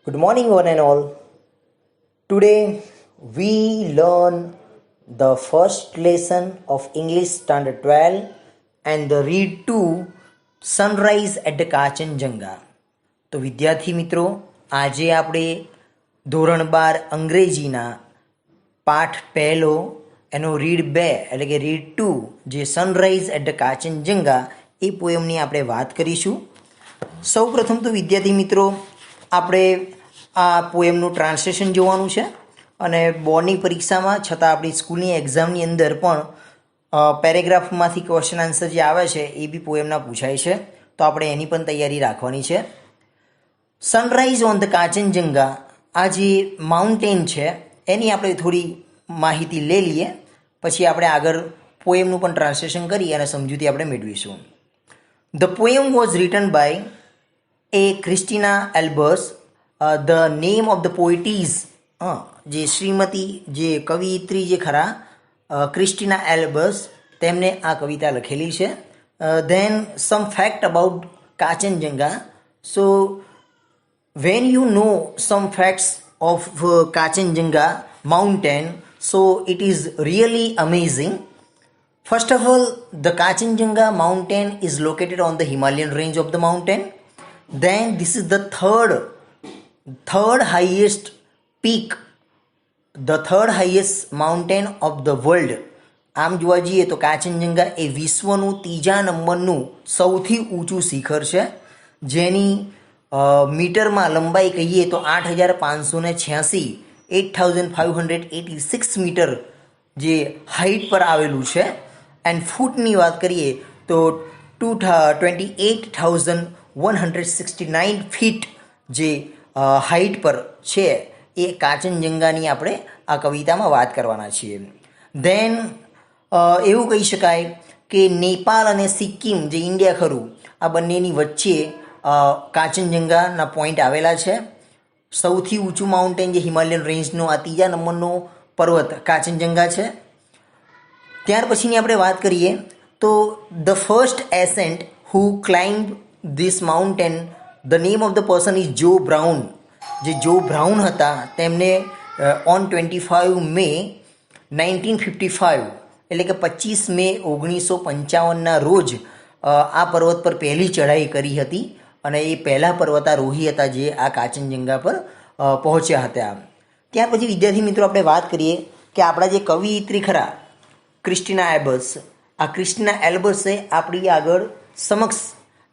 Good morning, one and all. Today we learn the first lesson of English Standard 12 and the read to Sunrise at the Kachenjunga. તો વિદ્યાર્થી મિત્રો, આજે આપણે ધોરણ 12 અંગ્રેજીના પાઠ પહેલો એનો રીડ 2 એટલે કે રીડ 2 જે સનરાઈઝ એટ ધ કાચનજંગા એ પોયમની આપણે વાત કરીશું. સૌ પ્રથમ તો વિદ્યાર્થી મિત્રો આપણે આ પોયમનું ટ્રાન્સલેશન જોવાનું છે અને બોર્ડની પરીક્ષામાં છતાં આપણી સ્કૂલની એક્ઝામની અંદર પણ પેરેગ્રાફમાંથી ક્વેશ્ચન આન્સર જે આવે છે એ બી પોયમના પૂછાય છે, તો આપણે એની પણ તૈયારી રાખવાની છે. સનરાઈઝ ઓન ધ કાચનજંગા, આ જે માઉન્ટેન છે એની આપણે થોડી માહિતી લઈ લઈએ, પછી આપણે આગળ પોયમનું પણ ટ્રાન્સલેશન કરી અને સમજૂતી આપણે મેળવીશું. The poem was written by a Christina Albers. The name of the poetess, જે શ્રીમતી જે કવિયત્રી જે ખરા ક્રિસ્ટિના એલ્બર્સ, તેમને આ કવિતા લખેલી છે. Then some fact about Kanchenjunga. So when you know some facts of Kachenjunga mountain, so it is really amazing. First of all, the Kachenjunga mountain is located on the Himalayan range of the mountain. Then this is the third highest peak, the third highest mountain of the world. આમ જોવા જઈએ તો કાચનજંગા એ વિશ્વનું ત્રીજા નંબરનું સૌથી ઊંચું શિખર છે, જેની મીટરમાં લંબાઈ કહીએ તો 8586 8586 મીટર જે હાઇટ પર આવેલું છે. એન્ડ ફૂટની વાત કરીએ તો 28,169 ફીટ જે હાઇટ પર છે એ કાચનજંગાની આપણે આ કવિતામાં વાત કરવાના છીએ. ધેન એવું કહી શકાય કે નેપાળ અને સિક્કિમ જે ઇન્ડિયા ખરું આ બંનેની વચ્ચે કાચનજંગાના પોઈન્ટ આવેલા છે. સૌથી ઊંચું માઉન્ટેન જે હિમાલયન રેન્જનો આ ત્રીજા નંબરનો પર્વત કાચનજંગા છે. ત્યાર પછીની આપણે વાત કરીએ તો the first ascent who climb this mountain, the name of the person is જો બ્રાઉન. જે જો બ્રાઉન હતા તેમને ઓન 25 મે 1955 એટલે કે 25 મે 1955ના રોજ આ પર્વત પર પહેલી ચઢાઈ કરી હતી અને એ પહેલા પર્વતારોહી હતા જે આ કાચનજંગા પર પહોંચ્યા હતા. ત્યાર પછી વિદ્યાર્થી મિત્રો આપણે વાત કરીએ કે આપણા જે કવિયત્રી ખરા ક્રિસ્ટિના એલ્બર્સ, આ ક્રિસ્ટિના એલ્બર્સે આપણી આગળ સમક્ષ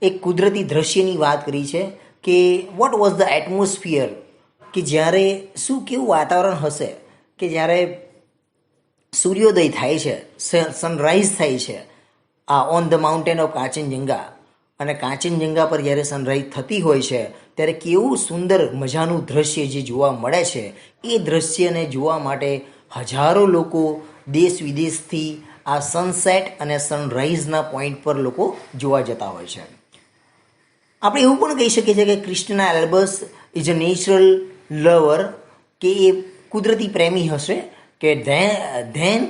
એક કુદરતી દ્રશ્યની વાત કરી છે કે વોટ વોઝ ધ એટમોસ્ફિયર, કે જ્યારે શું કેવું વાતાવરણ હશે કે જ્યારે સૂર્યોદય થાય છે, સનરાઈઝ થાય છે ઓન ધ માઉન્ટેન ઓફ કાચનજંગા. અને કાચનજંગા પર જ્યારે સનરાઈઝ થતી હોય છે ત્યારે કેવું સુંદર મજાનું દ્રશ્ય જે જોવા મળે છે, એ દ્રશ્યને જોવા માટે હજારો લોકો દેશ વિદેશથી આ સનસેટ અને સનરાઈઝના પોઈન્ટ પર લોકો જોવા જતા હોય છે. આપણે એવું પણ કહી શકીએ છીએ કે Christina Albers is a natural lover, કે એ કુદરતી પ્રેમી હશે. કે then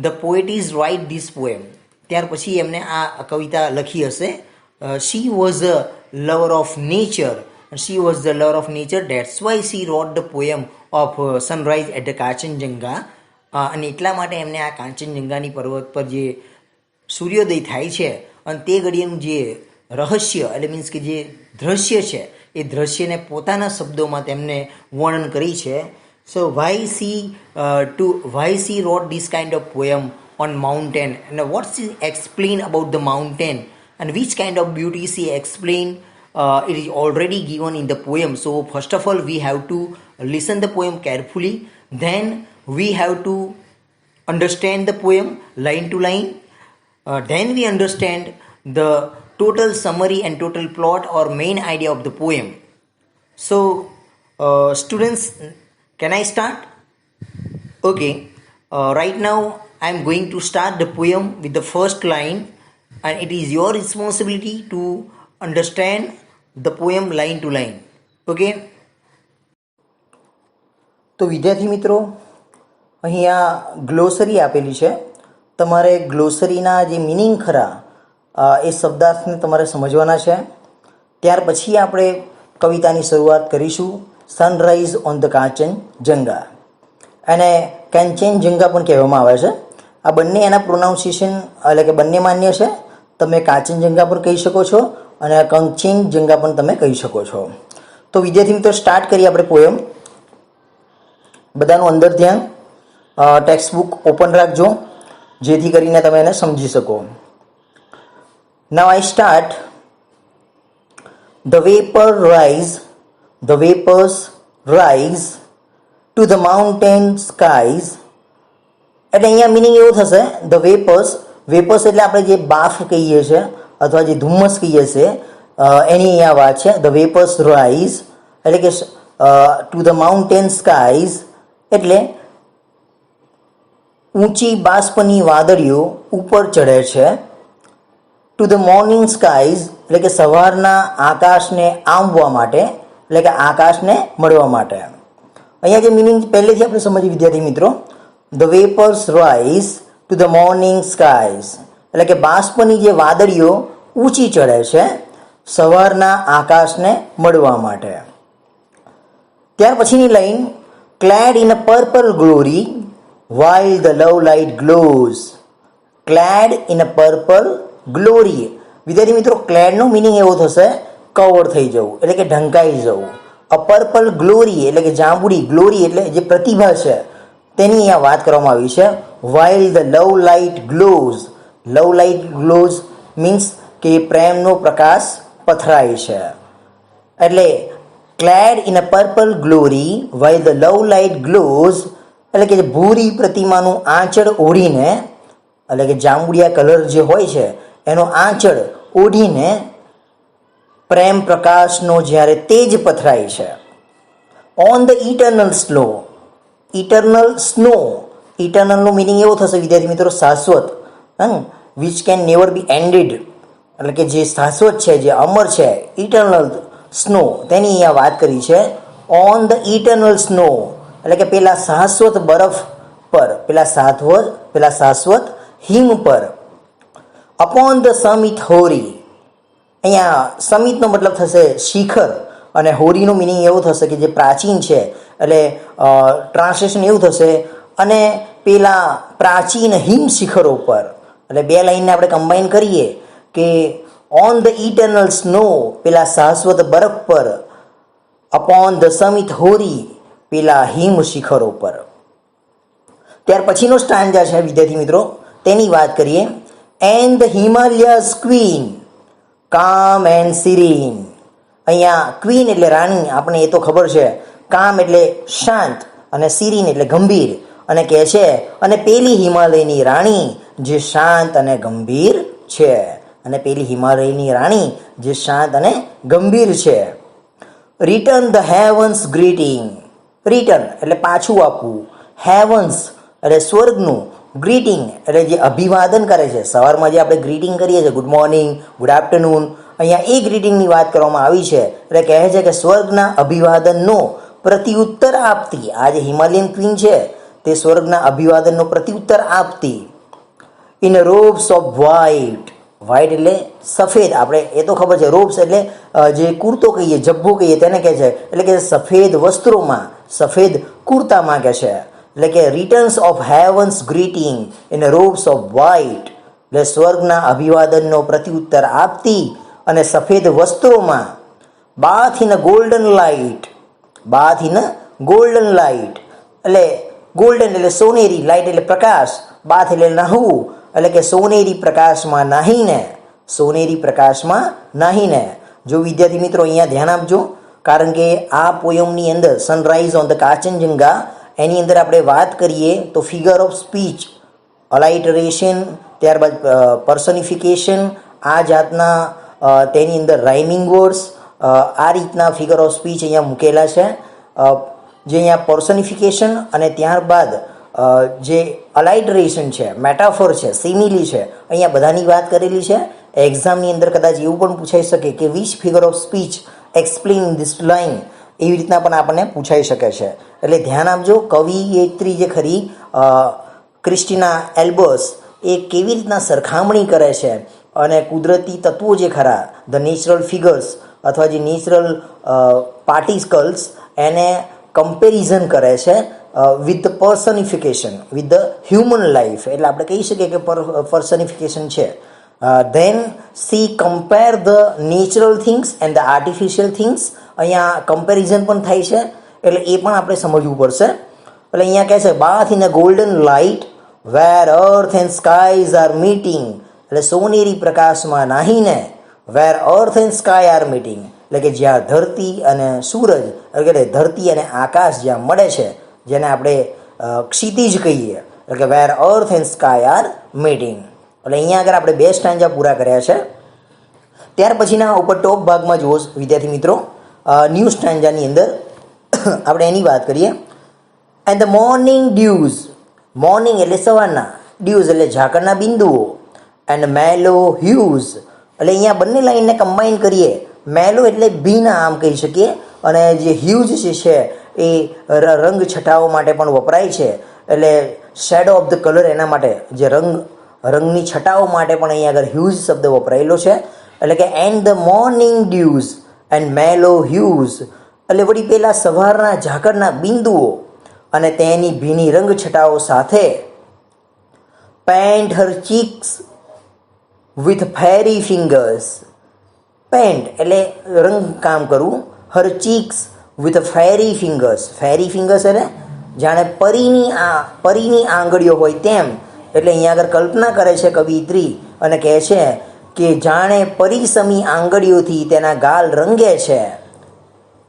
the poet is write this poem, ત્યાર પછી એમને આ કવિતા લખી હશે. she was a lover of nature, she was the lover of nature, that's why she wrote the poem of sunrise at the Kachenjunga. અને એટલા માટે એમને આ કાંચનજંગાની પર્વત પર જે સૂર્યોદય થાય છે અને તે ઘડીનું જે રહસ્ય એટલે મીન્સ કે જે દ્રશ્ય છે એ દ્રશ્યને પોતાના શબ્દોમાં તેમને વર્ણન કરી છે. સો why she wrote this kind of poem on mountain, and what she explained about the mountain and which kind of beauty she explained, it is already given in the poem. So first of all we have to listen the poem carefully, then we have to understand the poem line to line, then we understand the total summary and total plot or main idea of the poem. So students, can I start? Okay, right now I am going to start the poem with the first line, and it is your responsibility to understand the poem line to line. Okay, તો વિદ્યાર્થી મિત્રો અહીંયા ગ્લોસરી આપેલી છે, તમારે ગ્લોસરીના જે meaning ખરા એ શબ્દાર્થને તમારે સમજવાના છે. ત્યાર પછી આપણે કવિતાની શરૂઆત કરીશું. Sunrise on the Kanchenjunga. અને કાંચનજંગા પણ કહેવામાં આવે છે. આ બંને એના પ્રોનાઉન્સિએશન એટલે કે બંને માન્ય છે. તમે કાંચનજંગા પણ કહી શકો છો અને કંચનજંગા પણ તમે કહી શકો છો. તો વિદ્યાર્થી મિત્રો સ્ટાર્ટ કરીએ આપણે પોયમ. બધાનું અંદર ધ્યાન, ટેક્સ્ટ બુક ઓપન રાખજો જેથી કરીને તમે એને સમજી શકો. Now I start. The vapors rise to the mountain skies. એટલે અહીંયા મિનિંગ એવું થશે, ધ વેપર્સ એટલે આપણે જે બાફ કહીએ છીએ અથવા જે ધુમ્મસ કહીએ છીએ એની અહીંયા વાત છે. ધ વેપર્સ રાઇઝ એટલે કે ટુ ધ માઉન્ટેન સ્કાઈઝ એટલે ઊંચી બાષ્પની વાદળીઓ ઉપર ચઢે છે. ટુ ધ મોર્નિંગ સ્કાઈઝ એટલે કે સવારના આકાશને આંબવા માટે એટલે કે આકાશને મળવા માટે. અહીંયા જે મિનિંગ પહેલેથી આપણે સમજીએ વિદ્યાર્થી મિત્રો. The vapours rise to the morning skies એટલે કે બાષ્પની જે વાદળીઓ ઊંચી ચડે છે સવારના આકાશને મળવા માટે. ત્યાર પછીની line, clad in a purple glory while the love light glows. Clad in a purple glory. વિદ્યાર્થી મિત્રો ક્લેડનો મિનિંગ એવો થશે કવર થઈ જવું એટલે કે ઢંકાઈ જવું. અ પર્પલ ગ્લોરી એટલે કે જાંબુડી, ગ્લોરી એટલે જે પ્રતિભા છે તેની અહીંયા વાત કરવામાં આવી છે. while the love light glows. Love light glows means કે પ્રેમનો પ્રકાશ પથરાય છે. એટલે clad in a purple glory while the love light glows એટલે કે ભૂરી પ્રતિમાનું આંચળ ઓઢીને એટલે કે જાંબુડિયા કલર જે હોય છે એનો આંચળ ઓઢીને પ્રેમ પ્રકાશનો જ્યારે તેજ પથરાય છે. On the eternal snow. ઇટરનલનું મિનિંગ એવો થશે વિદ્યાર્થી મિત્રો શાશ્વત, which can never be ended એટલે કે જે શાશ્વત છે, જે અમર છે. ઇટરનલ સ્નો તેની અહીંયા વાત કરી છે. ઓન ધ ઇટરનલ સ્નો એટલે કે પેલા શાશ્વત બરફ પર, પેલા શાશ્વત હિમ પર. Upon the summit hoary. અહીંયા સમિટનો મતલબ થશે શિખર અને હોરીનું મિનિંગ એવું થશે કે જે પ્રાચીન છે એટલે ટ્રાન્સલેશન એવું થશે અને પેલા પ્રાચીન હિમ શિખરો પર. એટલે બે લાઈનને આપણે કમ્બાઈન કરીએ કે ઓન ધ ઇટરનલ સ્નો પેલા શાશ્વત બરફ પર, અપોન ધ સમિટ હોરી પેલા હિમ શિખરો પર. ત્યાર પછીનો સ્ટાન્જા છે વિદ્યાર્થી મિત્રો તેની વાત કરીએ. એન્ડ ધ હિમાલયાઝ ક્વીન કામ એન્ડ સિરીન. અહીંયા ક્વીન એટલે રાણી, આપણે એ તો ખબર છે. કામ એટલે શાંત અને સિરીન એટલે ગંભીર. અને કહે છે અને પેલી હિમાલયની રાણી જે શાંત અને ગંભીર છે. અને પેલી હિમાલયની રાણી જે શાંત અને ગંભીર છે. Return the heavens greeting. Return એટલે પાછું આપવું. હેવન્સ એટલે સ્વર્ગનું. ગ્રીટિંગ એટલે જે અભિવાદન કરે છે. સવારમાં જે આપણે ગ્રીટિંગ કરીએ છીએ, ગુડ મોર્નિંગ, ગુડ આફ્ટરનૂન, અહીંયા એ ગ્રીટિંગની વાત કરવામાં આવી છે. એટલે કહે છે કે સ્વર્ગના અભિવાદનનો પ્રત્યુત્તર આપતી આ જે હિમાલયન ક્વીન છે તે સ્વર્ગના અભિવાદનનો પ્રત્યુત્તર આપતી. In robes of white. White એટલે સફેદ, આપણે એ તો ખબર છે. રોબ્સ એટલે જે કુર્તો કહીએ, જબ્બો કહીએ તેને કહે છે. એટલે કે સફેદ વસ્ત્રોમાં, સફેદ કુર્તામાં કહે છે. એટલે કે returns of heavens greeting in robes of white એટલે સ્વર્ગના અભિવાદનનો પ્રત્યુત્તર આપતી અને સફેદ વસ્ત્રોમાં. Bath in golden light. Bath in golden light એટલે ગોલ્ડન એટલે સોનેરી, લાઇટ એટલે પ્રકાશ, બાથ એટલે નહાવું એટલે કે સોનેરી પ્રકાશમાં નાહીને. જો વિદ્યાર્થી મિત્રો અહીંયા ધ્યાન આપજો કારણ કે આ પોયમની અંદર સનરાઈઝ ઓન ધ કાંચનજંગા એની અંદર આપણે વાત કરીએ તો ફિગર ઓફ સ્પીચ, અલાઇટરેશન, ત્યારબાદ પર્સનિફિકેશન, આ જાતના તેની અંદર રાઇમિંગ વર્ડ્સ, આ રીતના ફિગર ઓફ સ્પીચ અહીંયા મૂકેલા છે. જે અહીંયા પર્સનિફિકેશન અને ત્યારબાદ જે અલાઇટરેશન છે, મેટાફોર છે, સિમિલી છે, અહીંયા બધાની વાત કરેલી છે. એક્ઝામની અંદર કદાચ એવું પણ પૂછાઈ શકે કે which figure of speech explain this line, એવી રીતના પણ આપણને પૂછાઈ શકે છે. એટલે ધ્યાન આપજો. કવિયત્રી જે ખરી ક્રિસ્ટીના એલ્બર્સ એ કેવી રીતના સરખામણી કરે છે અને કુદરતી તત્વો જે ખરા, ધ નેચરલ ફિગર્સ અથવા જે નેચરલ પાર્ટિકલ્સ એને કમ્પેરિઝન કરે છે with the personification with the human life, એટલે આપણે કહી શકીએ કે પર્સનિફિકેશન છે. Then she compare the natural things and the artificial things. અહીંયા કમ્પેરિઝન પણ થાય છે, એટલે એ પણ આપણે સમજવું પડશે. એટલે અહીંયા કહે છે bath in a golden light where earth and skies are meeting, એટલે સોનેરી પ્રકાશમાં નાહીને where earth and sky are meeting, એટલે કે જ્યાં ધરતી અને સૂરજ, એટલે ધરતી અને આકાશ જ્યાં મળે છે, જેને આપણે ક્ષિતિજ કહીએ, એટલે કે where earth and sky are meeting. એટલે અહીંયા આગળ આપણે 2 સ્ટાન્જા પૂરા કર્યા છે. ત્યાર પછીના ઉપર ટોપ ભાગમાં જુઓ વિદ્યાર્થી મિત્રો, ન્યૂ સ્ટાન્જાની અંદર આપણે એની વાત કરીએ. And the morning dues, morning એટલે સવારના, ડ્યુઝ એટલે ઝાકળના બિંદુઓ, એન્ડ મેલો હ્યુઝ, એટલે અહીંયા બંને લાઈનને કમ્બાઈન કરીએ. મેલો એટલે ભીના આમ કહી શકીએ, અને જે હ્યુઝ છે એ રંગ છટાઓ માટે પણ વપરાય છે, એટલે શેડો ઓફ ધ કલર એના માટે, જે રંગની છટાઓ માટે પણ અહીંયા આગળ હ્યુઝ શબ્દ વપરાયેલો છે. એટલે કે and the morning dues and મેલો હ્યુઝ, એટલે વળી પેલા સવારના ઝાકળના બિંદુઓ અને તેની ભીની રંગ છટાઓ સાથે paint her cheeks with fairy fingers, paint એટલે રંગકામ કરવું, her cheeks with fairy fingers, fairy fingers એટલે જાણે પરીની આંગળીઓ હોય તેમ. એટલે અહીંયા આગળ કલ્પના કરે છે કવિત્રી અને કહે છે કે જાણે પરિસમી આંગળીઓથી તેના ગાલ રંગે છે.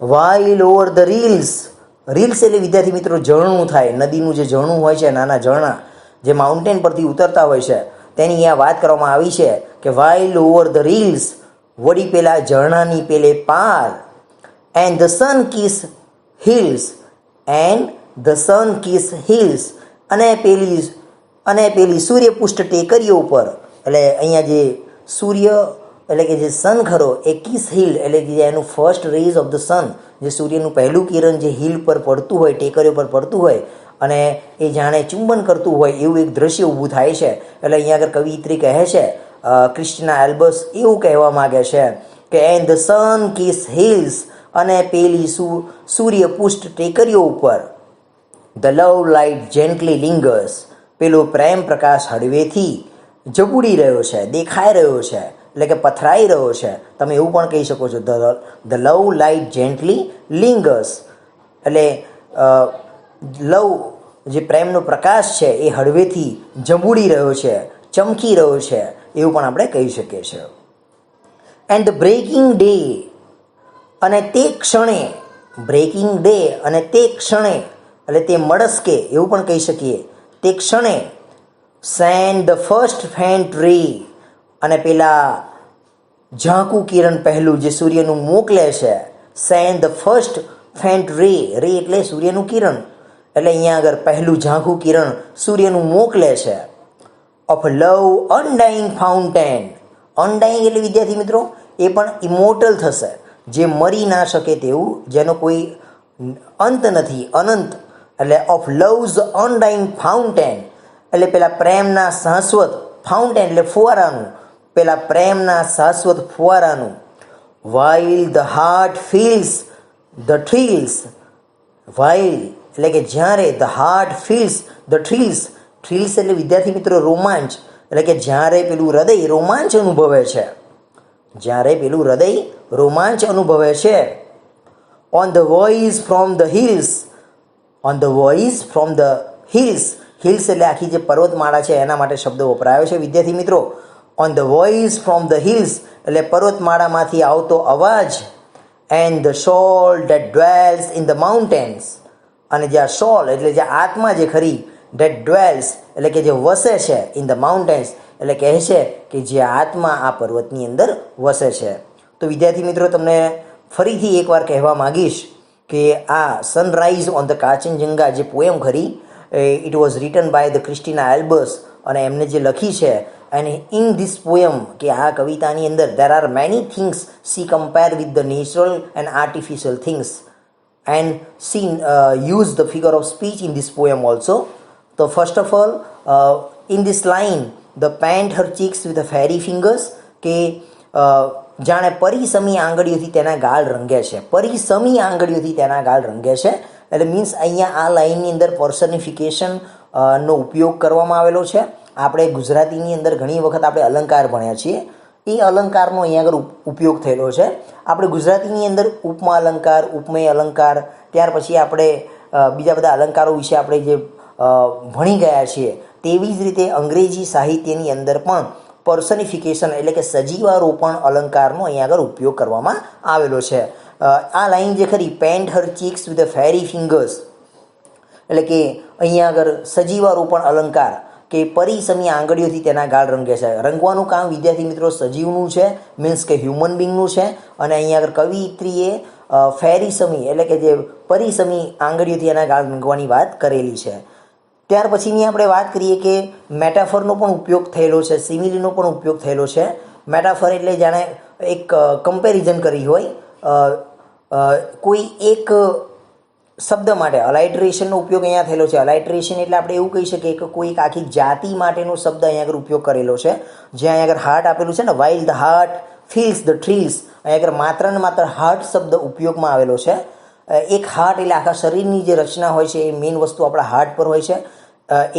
While over the reels, reels એટલે વિદ્યાર્થી મિત્રો ઝરણું થાય, નદીનું જે ઝરણું હોય છે, નાના ઝરણા જે માઉન્ટેન પરથી ઉતરતા હોય છે, તેની અહીંયા વાત કરવામાં આવી છે કે વાઇલ ઓવર ધ રીલ્સ, વળી પેલા ઝરણાની પેલે પાર, and the sun kiss hills, and the sun kiss hills, અને પેલી સૂર્યપુષ્ટ ટેકરીઓ ઉપર, એટલે અહીંયા જે સૂર્ય એટલે કે જે સન ખરો એ કિસ હિલ, એટલે કે એનું first rays of the sun, જે સૂર્યનું પહેલું કિરણ જે હિલ પર પડતું હોય, ટેકરીઓ પર પડતું હોય, અને એ જાણે ચુંબન કરતું હોય એવું એક દ્રશ્ય ઊભું થાય છે. એટલે અહીંયા આગળ કવિત્રી કહે છે, ક્રિસ્ટિના એલ્બસ એવું કહેવા માગે છે કે and the sun kiss hills, અને પેલી સૂર્યપુષ્ટ ટેકરીઓ ઉપર the love light gently lingers, પેલો પ્રેમ પ્રકાશ હળવેથી જબુડી રહ્યો છે, દેખાઈ રહ્યો છે, એટલે કે પથરાઈ રહ્યો છે. તમે એવું પણ કહી શકો છો the love light gently lingers, એટલે લવ જે પ્રેમનો પ્રકાશ છે એ હળવેથી જંબુડી રહ્યો છે, ચમકી રહ્યો છે, એવું પણ આપણે કહી શકીએ છીએ. એન્ડ ધ બ્રેકિંગ ડે, અને તે ક્ષણે, બ્રેકિંગ ડે અને તે ક્ષણે એટલે તે મળસ્કે એવું પણ કહી શકીએ, તે ક્ષણે સેન્ડ ધ ફર્સ્ટ ફેન્ટ રે, અને પેલા ઝાંકું કિરણ પહેલું જે સૂર્યનું મોકલે છે, સેન્ડ ધ ફર્સ્ટ ફેન્ટ રે, રે એટલે સૂર્યનું કિરણ, એટલે અહીંયા આગળ પહેલું ઝાંખું કિરણ સૂર્યનું મોકલે છે. ઓફ લવ અનડાઇંગ ફાઉન્ટેન, અનડાઇંગ એટલે વિદ્યાર્થી મિત્રો એ પણ ઇમોર્ટલ થશે, જે મરી ના શકે તેવું, જેનો કોઈ અંત નથી, અનંત. એટલે ઓફ લવ્સ અનડાઇંગ ફાઉન્ટેન, એટલે પેલા પ્રેમના શાશ્વત, ફાઉન્ટેન એટલે ફુવારાનું, પેલા પ્રેમના શાશ્વત ફુવારાનું. While the heart feels the thrills, while એટલે કે જ્યારે the heart feels the thrills, thrills એટલે વિદ્યાર્થી મિત્રો રોમાંચ, એટલે કે જ્યારે પેલું હૃદય રોમાંચ અનુભવે છે, જ્યારે પેલું હૃદય રોમાંચ અનુભવે છે. On the voice from the hills, on the voice from the hills, hills એટલે આખી જે પર્વતમાળા છે એના માટે શબ્દ વપરાયો છે વિદ્યાર્થી મિત્રો. On the voice from the hills એટલે પર્વતમાળામાંથી આવતો અવાજ. And the solve date dwells in the mountains, અને જ્યાં સોલ એટલે જે આત્મા જે ખરી, ડેટ ડ્વેલ્સ એટલે કે જે વસે છે, ઇન ધ માઉન્ટેન્સ એટલે કહે છે કે જે આત્મા આ પર્વતની અંદર વસે છે. તો વિદ્યાર્થી મિત્રો તમને ફરીથી એકવાર કહેવા માગીશ કે આ સનરાઈઝ ઓન ધ કાંચનજંગા જે પોએમ ખરી, it was written by the Christina Albers, અને એમને જે લખી છે, અને ઇન ધીસ પોએમ કે આ કવિતાની અંદર there are many things C compare with the natural and artificial things, and she used the figure of speech in this poem also. So first of all, in this line, the paint her cheeks with the fairy fingers, કે જાણે પરિસમી આંગળીઓથી તેના ગાલ રંગે છે. પરિસમી આંગળીઓથી તેના ગાલ રંગે છે એટલે means અહીંયા આ લાઇનની અંદર પર્સનિફિકેશન નો ઉપયોગ કરવામાં આવેલો છે. આપણે ગુજરાતીની અંદર ઘણી વખત આપણે અલંકાર ભણ્યા છીએ, એ અલંકારનો અહીંયા આગળ ઉપયોગ થયેલો છે. આપણે ગુજરાતીની અંદર ઉપમા અલંકાર, ઉપમેય અલંકાર, ત્યાર પછી આપણે બીજા બધા અલંકારો વિશે આપણે જે ભણી ગયા છીએ, તેવી જ રીતે અંગ્રેજી સાહિત્યની અંદર પણ પર્સનિફિકેશન એટલે કે સજીવારોપણ અલંકારનો અહીંયા આગળ ઉપયોગ કરવામાં આવેલો છે. આ લાઈન જે ખરી, pant her cheeks with fairy fingers, એટલે કે અહીંયા આગળ સજીવારોપણ અલંકાર કે પરિસમી આંગળીઓથી તેના ગાળ રંગે છે. રંગવાનું કામ વિદ્યાર્થી મિત્રો સજીવનું છે, મીન્સ કે હ્યુમન બિંગનું છે. અને અહીંયા આગળ કવિત્રીએ ફેરીસમી એટલે કે જે પરિસમી આંગળીઓથી એના ગાળ રંગવાની વાત કરેલી છે. ત્યાર પછીની આપણે વાત કરીએ કે મેટાફરનો પણ ઉપયોગ થયેલો છે, સિમિલીનો પણ ઉપયોગ થયેલો છે. મેટાફર એટલે જાણે એક કમ્પેરિઝન કરી હોય, કોઈ એક શબ્દ માટે અલાઇટ્રેશનનો ઉપયોગ અહીંયા થયેલો છે. અલાઇટ્રેશન એટલે આપણે એવું કહી શકીએ કે કોઈ એક આખી જાતિ માટેનો શબ્દ અહીંયા આગળ ઉપયોગ કરેલો છે. જ્યાં અહીંયા આગળ હાર્ટ આપેલું છે ને, while the heart feels the thrills, અહીંયા આગળ માત્ર ને માત્ર હાર્ટ શબ્દ ઉપયોગમાં આવેલો છે. એક હાર્ટ એટલે આખા શરીરની જે રચના હોય છે એ મેઇન વસ્તુ આપણા હાર્ટ પર હોય છે.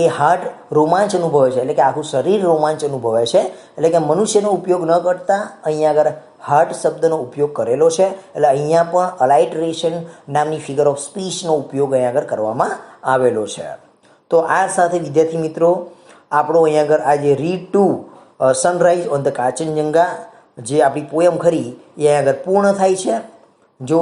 એ હાર્ટ રોમાંચ અનુભવે છે એટલે કે આખું શરીર રોમાંચ અનુભવે છે. એટલે કે મનુષ્યનો ઉપયોગ ન કરતા અહીંયા આગળ હાર્ટ શબ્દનો ઉપયોગ કરેલો છે. એટલે અહીંયા પણ અલાઇટ્રેશન નામની ફિગર ઓફ સ્પીચનો ઉપયોગ અહીંયા આગળ કરવામાં આવેલો છે. તો આ સાથે વિદ્યાર્થી મિત્રો આપણો અહીંયા આગળ આ જે read to sunrise on the Kanchenjunga જે આપણી પોયમ ખરી એ અહીંયા આગળ પૂર્ણ થાય છે. જો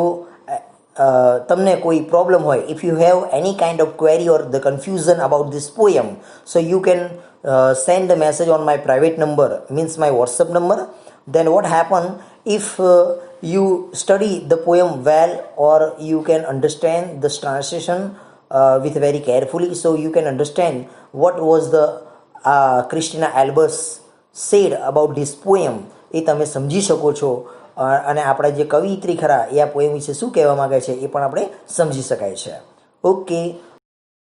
તમને કોઈ પ્રોબ્લેમ હોય, if you have any kind of query or the confusion about this poem, so you can send the message on my private number, means my WhatsApp number. Then what happen if you study the poem well, or you can understand this translation with very carefully, so you can understand what was the Christina Albus said about this poem. એ તમે સમજી શકો છો અને આપણા જે કવિયત્રી ખરા એ આ poem વિશે શું કહેવા માંગે છે એ પણ આપણે સમજી શકાય છે. ઓકે,